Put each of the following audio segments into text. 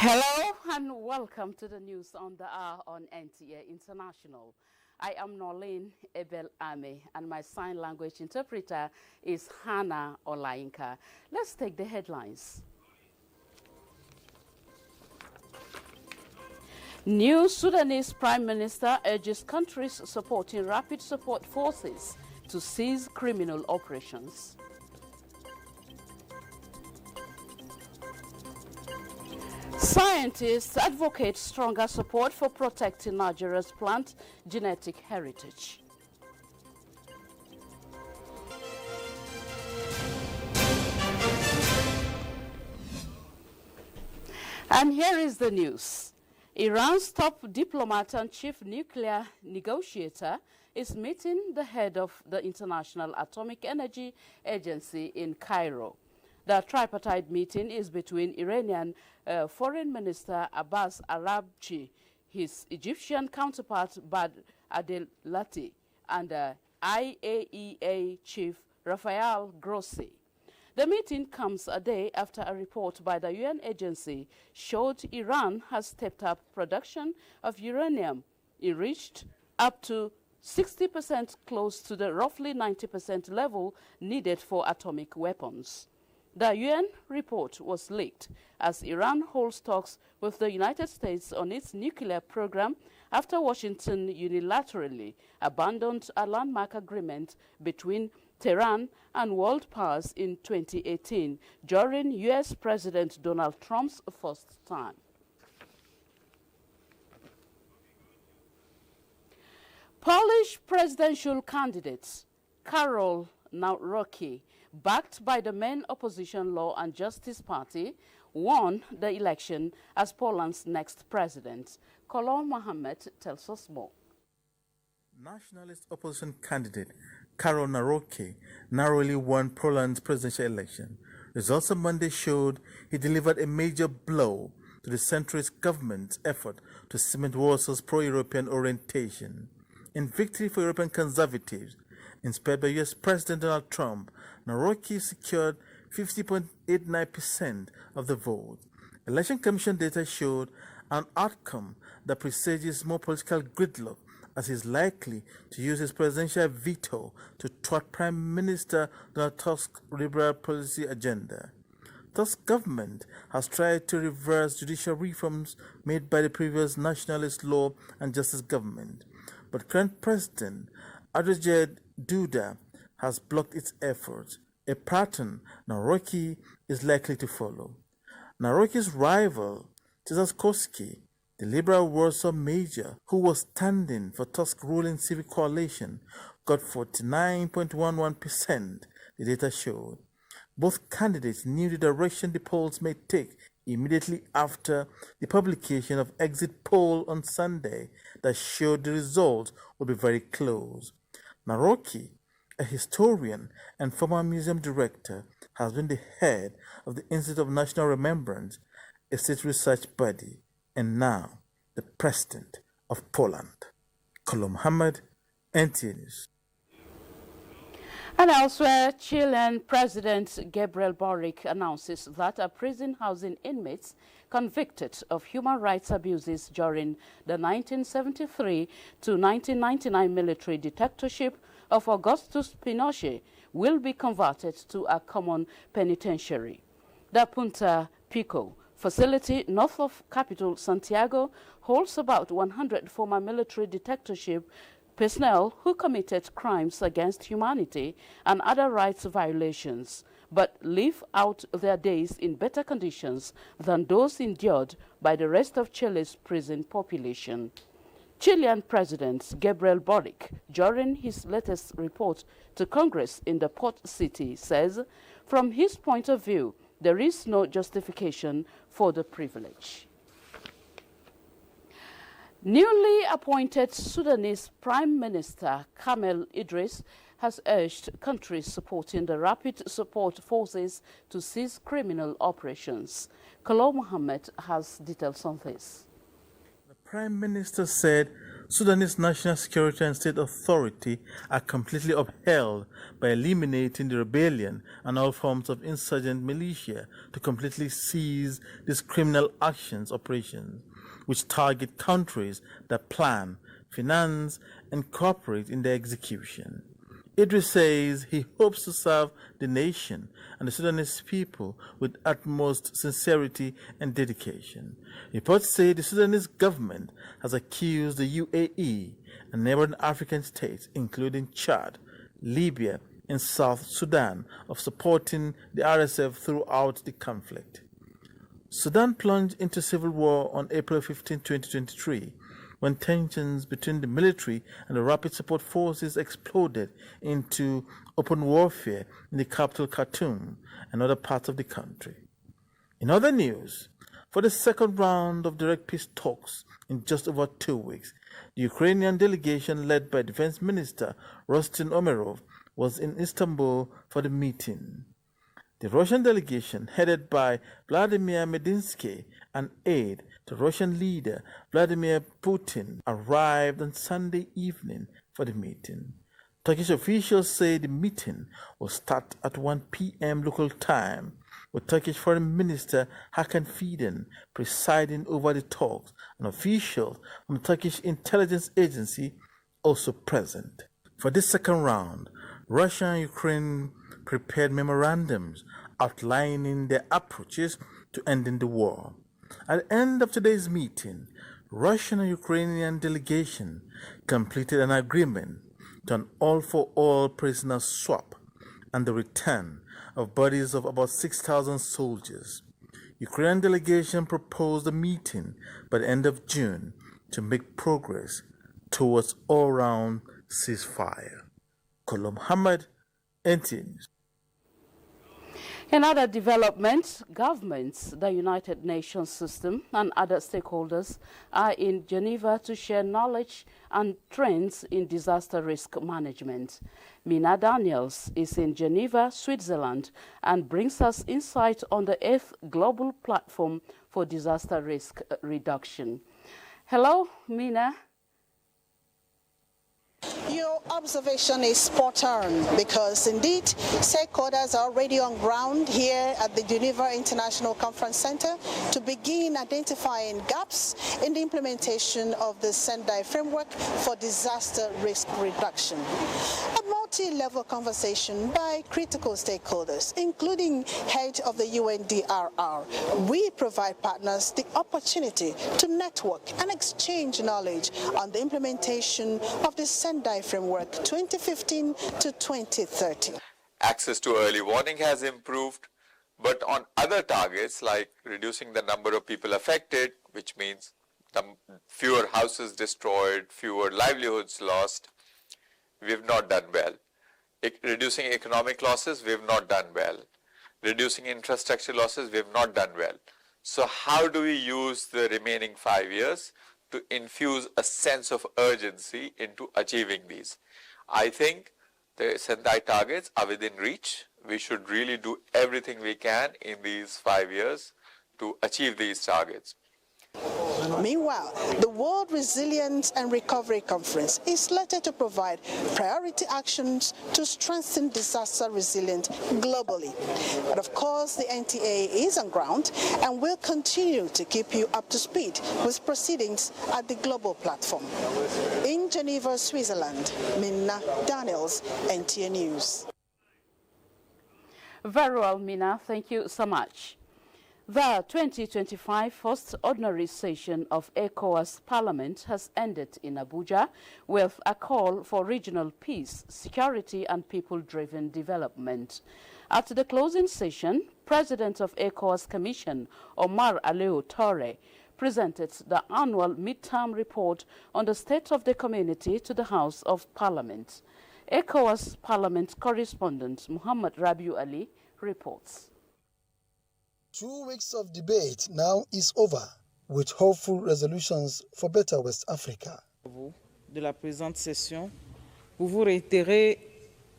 Hello and welcome to the news on the hour on NTA International. I am Norlene Ebel Ame and my sign language interpreter is Hannah Olainka. Let's take the headlines. New Sudanese Prime Minister urges countries supporting rapid support forces to seize criminal operations. Scientists advocate stronger support for protecting Nigeria's plant genetic heritage. And here is the news. Iran's top diplomat and chief nuclear negotiator is meeting the head of the International Atomic Energy Agency in Cairo. The tripartite meeting is between Iranian Foreign Minister Abbas Arabchi, his Egyptian counterpart Bad Adelati, and IAEA Chief Rafael Grossi. The meeting comes a day after a report by the UN agency showed Iran has stepped up production of uranium, enriched up to 60%, close to the roughly 90% level needed for atomic weapons. The UN report was leaked as Iran holds talks with the United States on its nuclear program after Washington unilaterally abandoned a landmark agreement between Tehran and world powers in 2018 during U.S. President Donald Trump's first term. Polish presidential candidate Karol Nawrocki, backed by the main opposition Law and Justice Party, won the election as Poland's next president. Kolon Mohammed tells us more. Nationalist opposition candidate Karol Nawrocki narrowly won Poland's presidential election. Results on Monday showed he delivered a major blow to the centrist government's effort to cement Warsaw's pro-European orientation. In victory for European conservatives, inspired by U.S. President Donald Trump, Nawrocki secured 50.89% of the vote. Election Commission data showed an outcome that presages more political gridlock, as he is likely to use his presidential veto to thwart Prime Minister Donald Tusk's liberal policy agenda. Tusk's government has tried to reverse judicial reforms made by the previous nationalist law and justice government, but current President Andrzej Duda has blocked its efforts, a pattern Nawrocki is likely to follow. Nawrocki's rival, Trzaskowski, the liberal Warsaw mayor who was standing for Tusk's ruling Civic Coalition, got 49.11%, the data showed. Both candidates knew the direction the polls may take immediately after the publication of exit poll on Sunday that showed the results would be very close. Nawrocki, a historian and former museum director, has been the head of the Institute of National Remembrance, a state research body, and now the president of Poland. Kolon Mohammed, NTA News. And elsewhere, Chilean President Gabriel Boric announces that a prison housing inmates convicted of human rights abuses during the 1973 to 1999 military dictatorship of Augustus Pinochet will be converted to a common penitentiary. The Punta Pico facility north of capital Santiago holds about 100 former military dictatorship personnel who committed crimes against humanity and other rights violations, but live out their days in better conditions than those endured by the rest of Chile's prison population. Chilean President Gabriel Boric, during his latest report to Congress in the port city, says, from his point of view, there is no justification for the privilege. Newly appointed Sudanese Prime Minister Kamel Idris has urged countries supporting the rapid support forces to seize criminal operations. Kolon Mohammed has details on this. The Prime Minister said Sudanese national security and state authority are completely upheld by eliminating the rebellion and all forms of insurgent militia to completely cease these criminal operations, which target countries that plan, finance, and cooperate in their execution. Idris says he hopes to serve the nation and the Sudanese people with utmost sincerity and dedication. Reports say the Sudanese government has accused the UAE and neighboring African states, including Chad, Libya, and South Sudan, of supporting the RSF throughout the conflict. Sudan plunged into civil war on April 15, 2023, when tensions between the military and the Rapid Support Forces exploded into open warfare in the capital Khartoum and other parts of the country. In other news, for the second round of direct peace talks in just over 2 weeks, the Ukrainian delegation led by Defense Minister Rustin Umerov was in Istanbul for the meeting. The Russian delegation, headed by Vladimir Medinsky, an aide to Russian leader Vladimir Putin, arrived on Sunday evening for the meeting. Turkish officials say the meeting will start at 1 p.m. local time, with Turkish Foreign Minister Hakan Fidan presiding over the talks, and officials from the Turkish intelligence agency also present. For this second round, Russia and Ukraine prepared memorandums outlining their approaches to ending the war. At the end of today's meeting, Russian and Ukrainian delegation completed an agreement to an all-for-all prisoner swap and the return of bodies of about 6,000 soldiers. Ukrainian delegation proposed a meeting by the end of June to make progress towards all-round ceasefire. Kolo Muhammad, NTA News. In other developments, governments, the United Nations system, and other stakeholders are in Geneva to share knowledge and trends in disaster risk management. Mina Daniels is in Geneva, Switzerland, and brings us insight on the 8th Global Platform for Disaster Risk Reduction. Hello, Mina. Your observation is spot on, because indeed stakeholders are already on ground here at the Geneva International Conference Center to begin identifying gaps in the implementation of the Sendai framework for disaster risk reduction. A multi-level conversation by critical stakeholders, including head of the UNDRR. We provide partners the opportunity to network and exchange knowledge on the implementation of the Sendai framework 2015 to 2030. Access to early warning has improved, but on other targets like reducing the number of people affected, which means fewer houses destroyed, fewer livelihoods lost, we've not done well. Reducing economic losses, we've not done well. Reducing infrastructure losses, we've not done well. So how do we use the remaining 5 years to infuse a sense of urgency into achieving these? I think the Sendai targets are within reach. We should really do everything we can in these 5 years to achieve these targets. Meanwhile, the World Resilience and Recovery Conference is slated to provide priority actions to strengthen disaster resilience globally. But of course, the NTA is on ground and will continue to keep you up to speed with proceedings at the global platform. In Geneva, Switzerland, Mina Daniels, NTA News. Very well, Mina. Thank you so much. The 2025 first ordinary session of ECOWAS Parliament has ended in Abuja with a call for regional peace, security and people-driven development. At the closing session, President of ECOWAS Commission, Omar Aliou Toure, presented the annual midterm report on the state of the community to the House of Parliament. ECOWAS Parliament correspondent Muhammad Rabiu Ali reports. 2 weeks of debate now is over, with hopeful resolutions for better West Africa. De la présente session, pour vous réitérer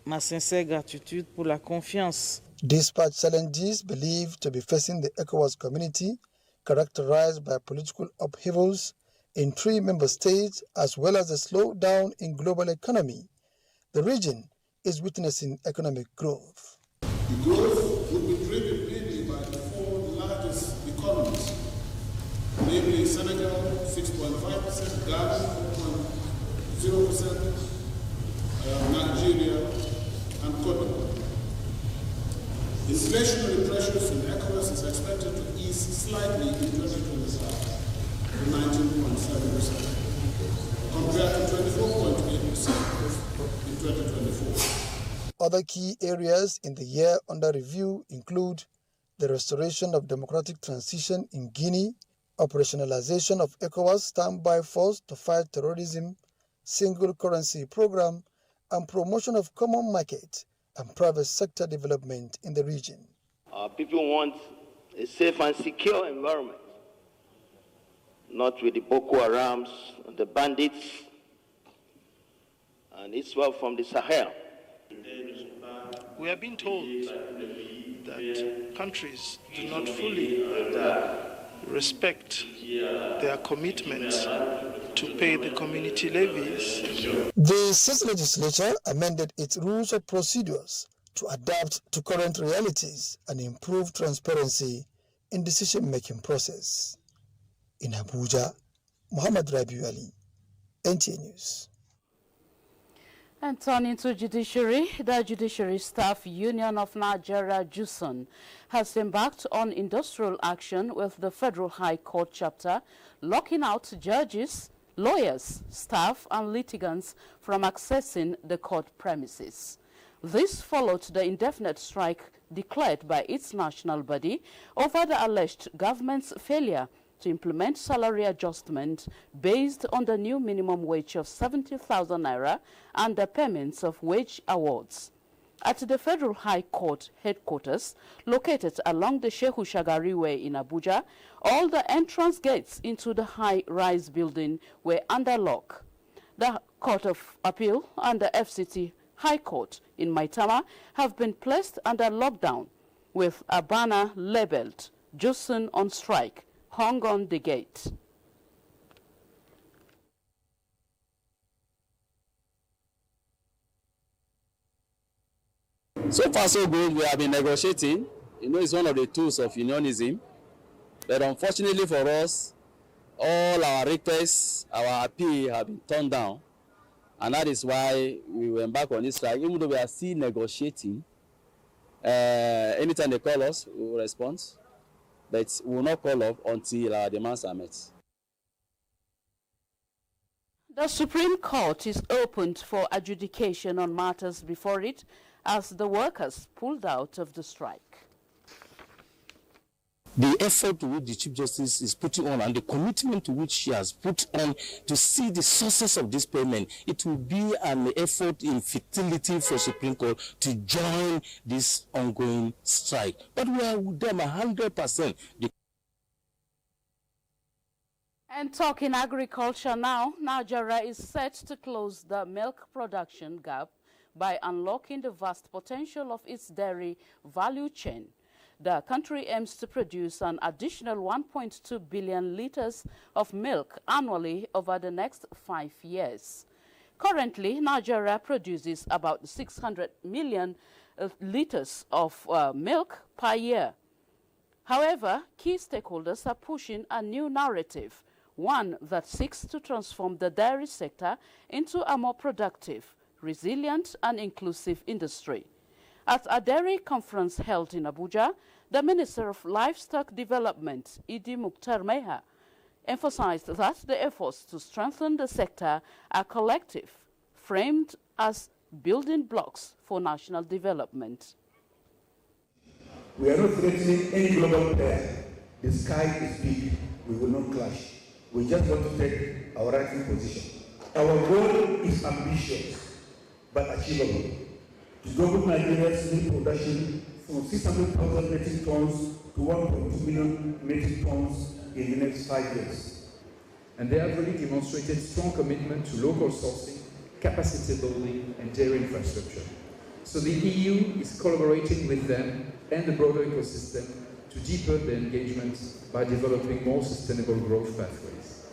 ma sincère gratitude pour la confiance. Despite challenges believed to be facing the ECOWAS community, characterized by political upheavals, in 3 member states, as well as a slowdown in global economy, the region is witnessing economic growth. The growth will be driven mainly by the 4 largest economies, namely Senegal 6.5%, Ghana 4.0%, Nigeria, and Cote d'Ivoire. Inflationary pressures in ECOWAS is expected to ease slightly in 2025 to 19.7%, compared to 24.8% in 2024. Other key areas in the year under review include the restoration of democratic transition in Guinea, operationalization of ECOWAS standby force to fight terrorism, single currency program, and promotion of common market and private sector development in the region. Our people want a safe and secure environment, not with the Boko Harams and the bandits and Israel from the Sahel. We have been told that countries do not fully respect their commitments to pay the community levies. The state legislature amended its rules of procedures to adapt to current realities and improve transparency in decision-making process. In Abuja, Muhammad Rabiu Ali, NTA News. And turning to judiciary, the Judiciary Staff Union of Nigeria, JUSUN, has embarked on industrial action with the Federal High Court chapter, locking out judges, lawyers, staff, and litigants from accessing the court premises. This followed the indefinite strike declared by its national body over the alleged government's failure to implement salary adjustment based on the new minimum wage of 70,000 naira and the payments of wage awards. At the Federal High Court headquarters, located along the Shehu Shagari Way in Abuja, all the entrance gates into the high-rise building were under lock. The Court of Appeal and the FCT High Court in Maitama have been placed under lockdown with a banner labeled "JUSUN on strike" hung on the gate. So far so good. We have been negotiating. It's one of the tools of unionism. But unfortunately for us, all our requests, our appeal have been turned down. And that is why we went back on this strike. Even though we are still negotiating, anytime they call us, we will respond. But we will not call up until our demands are met. The Supreme Court is opened for adjudication on matters before it as the workers pulled out of the strike. The effort to which the Chief Justice is putting on and the commitment to which she has put on to see the sources of this payment, it will be an effort in futility for Supreme Court to join this ongoing strike. But we are with them 100%. And talking agriculture now, Nigeria is set to close the milk production gap by unlocking the vast potential of its dairy value chain. The country aims to produce an additional 1.2 billion liters of milk annually over the next 5 years. Currently, Nigeria produces about 600 million liters of milk per year. However, key stakeholders are pushing a new narrative, one that seeks to transform the dairy sector into a more productive, resilient, and inclusive industry. At a dairy conference held in Abuja, the Minister of Livestock Development, Idi Mukhtar Meha, emphasized that the efforts to strengthen the sector are collective, framed as building blocks for national development. We are not threatening any global player. The sky is big. We will not clash. We just want to take our rightful position. Our goal is ambitious, but achievable. To double Nigeria's milk production from 600,000 metric tons to 1.2 million metric tons in the next 5 years. And they have really demonstrated strong commitment to local sourcing, capacity building, and dairy infrastructure. So the EU is collaborating with them and the broader ecosystem to deepen their engagement by developing more sustainable growth pathways.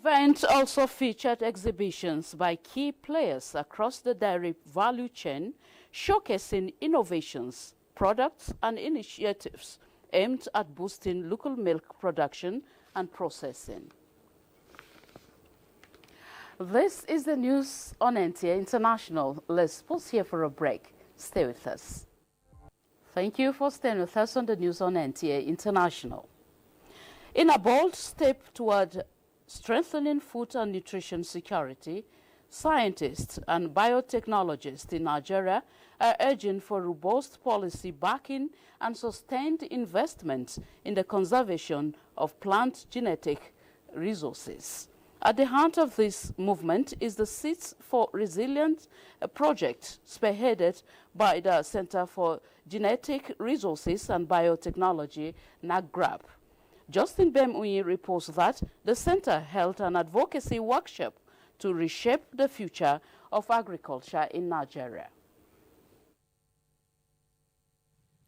event also featured exhibitions by key players across the dairy value chain, showcasing innovations, products and initiatives aimed at boosting local milk production and processing. This is the news on NTA International. Let's pause here for a break. Stay with us. Thank you for staying with us on the news on NTA International. In a bold step toward strengthening food and nutrition security, scientists and biotechnologists in Nigeria are urging for robust policy backing and sustained investment in the conservation of plant genetic resources. At the heart of this movement is the Seeds for Resilience project, spearheaded by the Center for Genetic Resources and Biotechnology, NAGRAB. Justin Bemuyi reports that the center held an advocacy workshop to reshape the future of agriculture in Nigeria.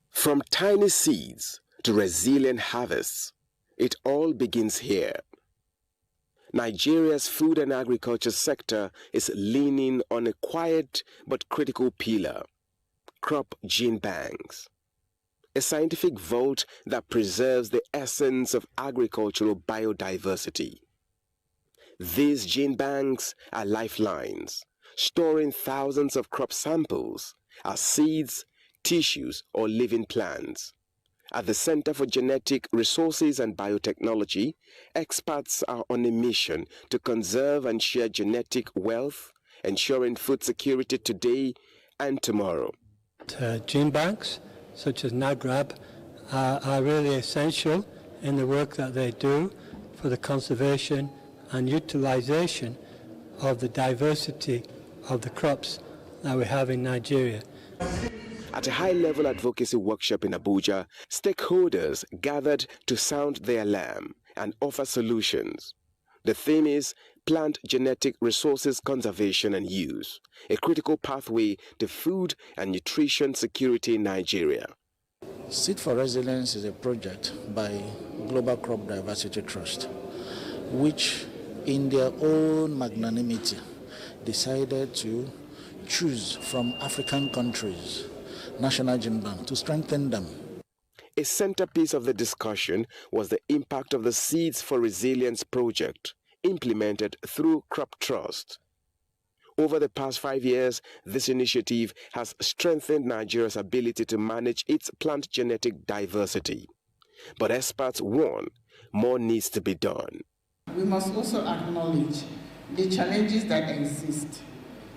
From tiny seeds to resilient harvests, it all begins here. Nigeria's food and agriculture sector is leaning on a quiet but critical pillar: crop gene banks. A scientific vault that preserves the essence of agricultural biodiversity. These gene banks are lifelines, storing thousands of crop samples as seeds, tissues, or living plants. At the Center for Genetic Resources and Biotechnology, experts are on a mission to conserve and share genetic wealth, ensuring food security today and tomorrow. Gene banks, such as NAGRAB, are really essential in the work that they do for the conservation and utilization of the diversity of the crops that we have in Nigeria. At a high-level advocacy workshop in Abuja, stakeholders gathered to sound the alarm and offer solutions. The theme is Plant Genetic Resources Conservation and Use, a critical pathway to food and nutrition security in Nigeria. Seed for Resilience is a project by Global Crop Diversity Trust, which in their own magnanimity decided to choose from African countries national gene bank to strengthen them. A centerpiece of the discussion was the impact of the Seeds for Resilience project implemented through Crop Trust. Over the past 5 years, this initiative has strengthened Nigeria's ability to manage its plant genetic diversity. But experts warn more needs to be done. We must also acknowledge the challenges that exist,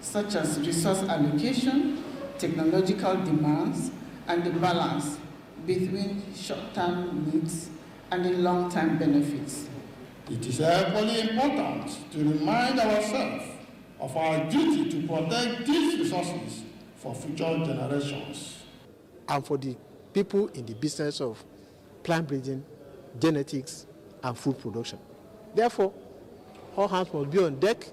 such as resource allocation, technological demands, and the balance between short-term needs and the long-term benefits. It is equally important to remind ourselves of our duty to protect these resources for future generations. And for the people in the business of plant breeding, genetics, and food production. Therefore, all hands must be on deck.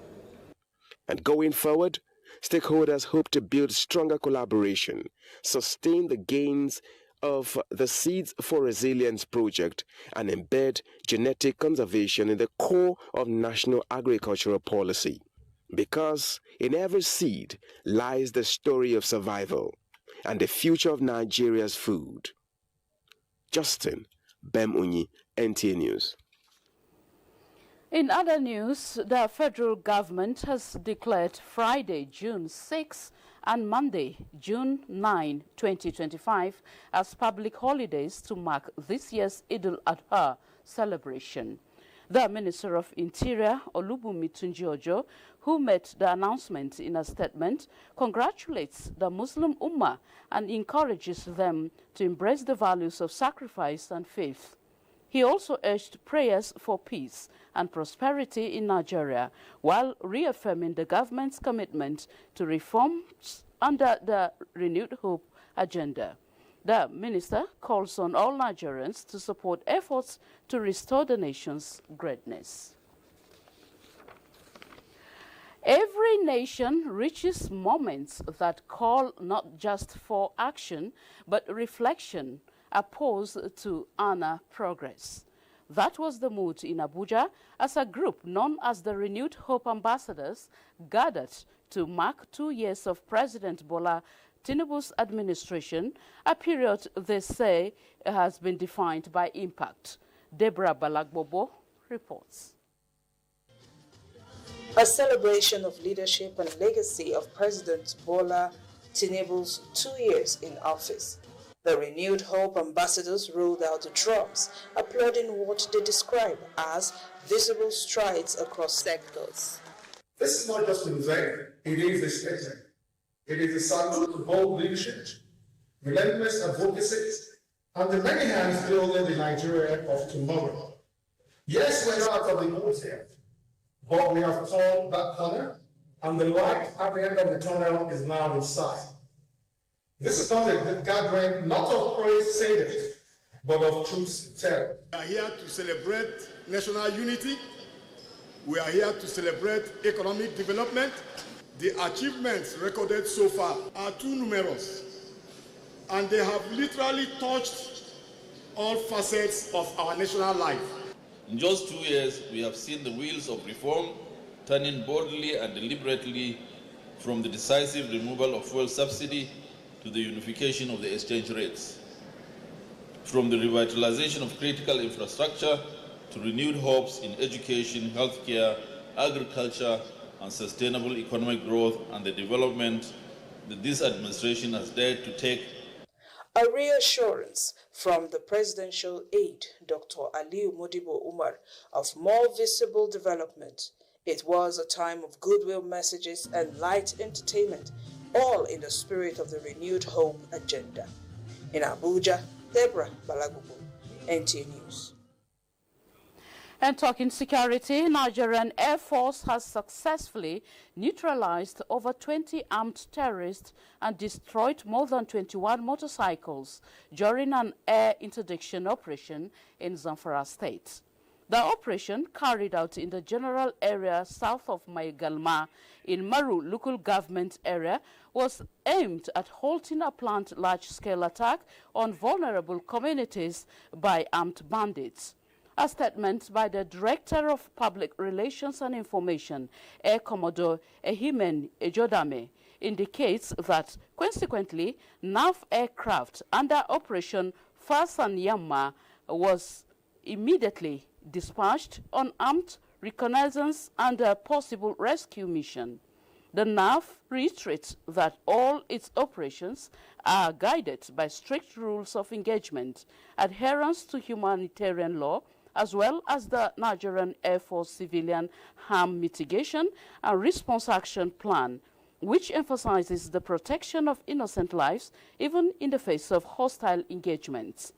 And going forward, stakeholders hope to build stronger collaboration, sustain the gains of the Seeds for Resilience project, and embed genetic conservation in the core of national agricultural policy. Because in every seed lies the story of survival and the future of Nigeria's food. Justin Bemunyi, NTA News. In other news, the federal government has declared Friday, June 6 and Monday, June 9, 2025 as public holidays to mark this year's Eid al-Adha celebration. The Minister of Interior, Olubunmi Tunji-Ojo, who made the announcement in a statement, congratulates the Muslim Ummah and encourages them to embrace the values of sacrifice and faith. He also urged prayers for peace and prosperity in Nigeria, while reaffirming the government's commitment to reforms under the Renewed Hope agenda. The minister calls on all Nigerians to support efforts to restore the nation's greatness. Every nation reaches moments that call not just for action, but reflection, a pause to honor progress. That was the mood in Abuja as a group known as the Renewed Hope Ambassadors gathered to mark 2 years of President Bola Tinubu's administration, a period they say has been defined by impact. Deborah Balagbobo reports. A celebration of leadership and legacy of President Bola Tinubu's 2 years in office. The Renewed Hope Ambassadors rolled out the drums, applauding what they describe as visible strides across sectors. This is not just an event, it is a statement. It is a salute to bold leadership, relentless advocacy, and the many hands building the Nigeria of tomorrow. Yes, we're not out of the woods yet, but we have turned that corner, and the light at the end of the tunnel is now in sight. This is not a gathering, not of praise saying, but of truth telling. We are here to celebrate national unity. We are here to celebrate economic development. The achievements recorded so far are too numerous, and they have literally touched all facets of our national life. In just 2 years, we have seen the wheels of reform turning boldly and deliberately from the decisive removal of fuel subsidy to the unification of the exchange rates, from the revitalization of critical infrastructure to renewed hopes in education, healthcare, agriculture, and sustainable economic growth and the development that this administration has dared to take. A reassurance from the presidential aide, Dr. Aliyu Modibo Umar, of more visible development. It was a time of goodwill messages and light entertainment, all in the spirit of the Renewed Hope agenda. In Abuja, Deborah Balagubu, NTA News. And talking security, Nigerian Air Force has successfully neutralized over 20 armed terrorists and destroyed more than 21 motorcycles during an air interdiction operation in Zamfara State. The operation, carried out in the general area south of Maigalma in Maru local government area, was aimed at halting a planned large-scale attack on vulnerable communities by armed bandits. A statement by the Director of Public Relations and Information, Air Commodore Ehimen Ejodame, indicates that, consequently, NAV aircraft under Operation Fasan Yamma was immediately dispatched on armed reconnaissance and a possible rescue mission. The NAV reiterates that all its operations are guided by strict rules of engagement, adherence to humanitarian law, as well as the Nigerian Air Force Civilian Harm Mitigation and Response Action Plan, which emphasizes the protection of innocent lives even in the face of hostile engagements.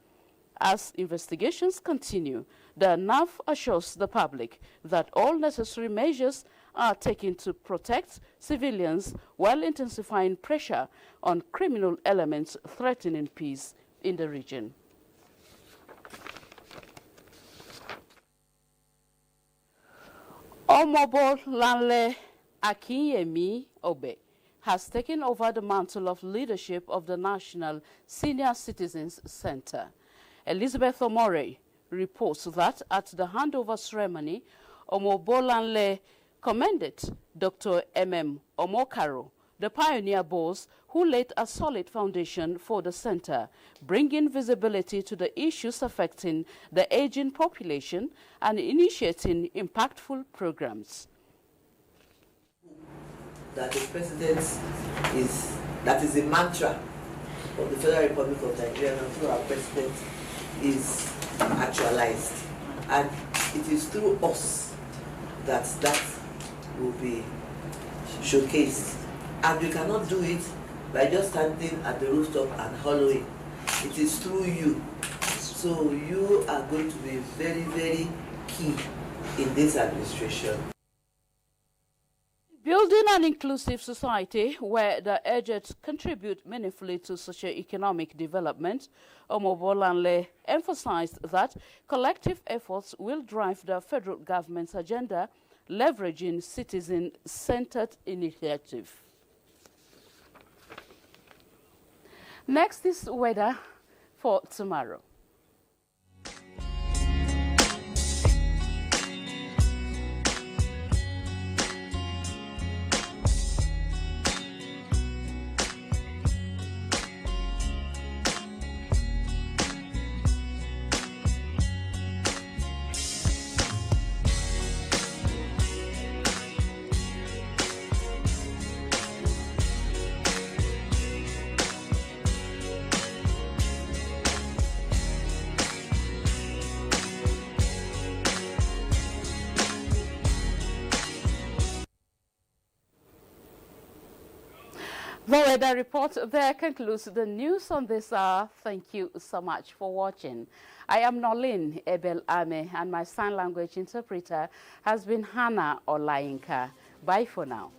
As investigations continue, the NAV assures the public that all necessary measures are taken to protect civilians while intensifying pressure on criminal elements threatening peace in the region. Omobolanle Akinyemi Obe has taken over the mantle of leadership of the National Senior Citizens Center. Elizabeth Omore reports that at the handover ceremony, Omobolanle commended Dr. M.M. Omokaro, the pioneer boss who laid a solid foundation for the center, bringing visibility to the issues affecting the aging population and initiating impactful programs. That the president that is the mantra of the Federal Republic of Nigeria and through our president is actualized. And it is through us that will be showcased. And we cannot do it by just standing at the rooftop and hollowing. It is through you. So you are going to be very, very key in this administration. Building an inclusive society where the aged contribute meaningfully to socio-economic development, Omobolanle emphasized that collective efforts will drive the federal government's agenda, leveraging citizen-centered initiative. Next is weather for tomorrow. The weather report there concludes the news on this hour. Thank you so much for watching. I am Nolin Ebel Ame, and my sign language interpreter has been Hannah Olainka. Bye for now.